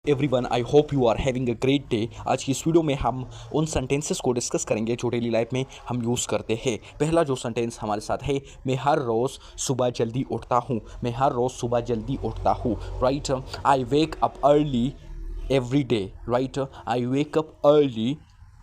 Everyone, I hope you are having a great day. आज की इस वीडियो में हम उन सेंटेंसेस को डिस्कस करेंगे जो डेली लाइफ में हम यूज़ करते हैं। पहला जो सेंटेंस हमारे साथ है, मैं हर रोज़ सुबह जल्दी उठता हूँ। मैं हर रोज़ सुबह जल्दी उठता हूँ। Right, I wake up early every day. Right, I wake up early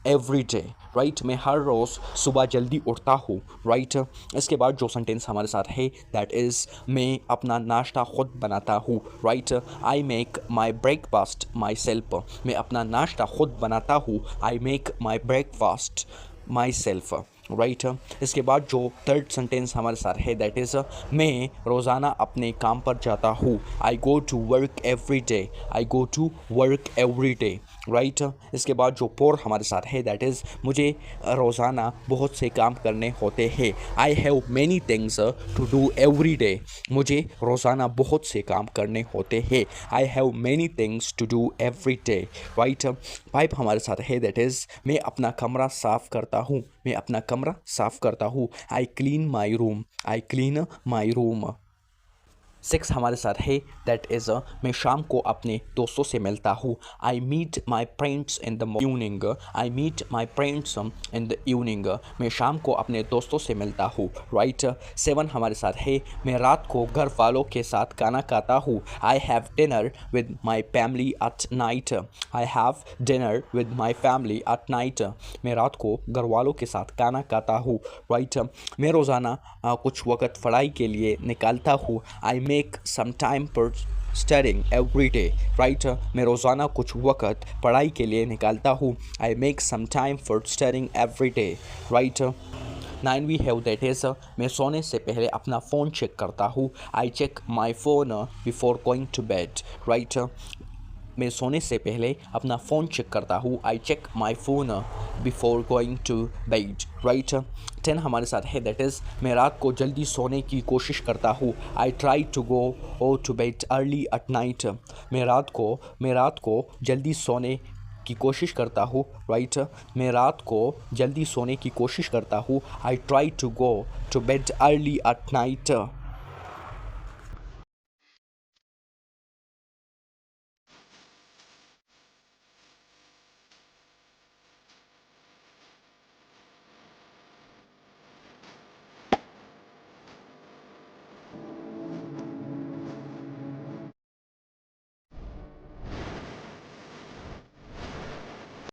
every day. Right, मैं हर रोज़ सुबह जल्दी उठता हूँ। राइट, इसके बाद जो सेंटेंस हमारे साथ है दैट इज़ मैं अपना नाश्ता खुद बनाता हूँ। Right, I make my breakfast my self. मैं अपना नाश्ता खुद बनाता हूँ। I make my breakfast my self. Right, इसके बाद जो थर्ड सेंटेंस हमारे साथ है दैट इज़ मैं रोज़ाना अपने काम पर जाता हूँ। I go to work every day. I go to work every day. Right, इसके बाद जो फोर हमारे साथ है दैट इज़ मुझे रोज़ाना बहुत से काम करने होते हैं। I have many things to do every day. मुझे रोज़ाना बहुत से काम करने होते हैं। I have many things to do every day. Right, five हमारे साथ है दैट इज़ मैं अपना कमरा साफ़ करता हूँ। मैं अपना कमरा साफ़ करता हूँ। I clean my room. I clean my room. Six हमारे साथ है दैट इज़ मैं शाम को अपने दोस्तों से मिलता हूँ। I meet my friends in the evening. I meet my friends in the evening. मैं शाम को अपने दोस्तों से मिलता हूँ। राइट, सेवन हमारे साथ है मैं रात को घर वालों के साथ खाना खाता हूँ। I have dinner with my family at night. I have dinner with my family at night. मैं रात को घर वालों के साथ खाना खाता हूँ। राइट, मैं रोज़ाना कुछ वक्त पढ़ाई के लिए निकालता हूँ। I make some time for studying every day. Right, मैं रोज़ाना कुछ वक्त पढ़ाई के लिए निकालता हूँ। I make some time for studying every day. Right, 9 we have that is मैं सोने से पहले अपना फ़ोन चेक करता हूँ। I check my phone before going to bed. Right, मैं सोने से पहले अपना फ़ोन चेक करता हूँ। I check my phone before going to bed. Right, 10 हमारे साथ है दैट इज़ मैं रात को जल्दी सोने की कोशिश करता हूँ। I try to go to bed early at night. मैं रात को जल्दी सोने की कोशिश करता हूँ। राइट, मैं रात को जल्दी सोने की कोशिश करता हूँ। I try to go to bed early at night.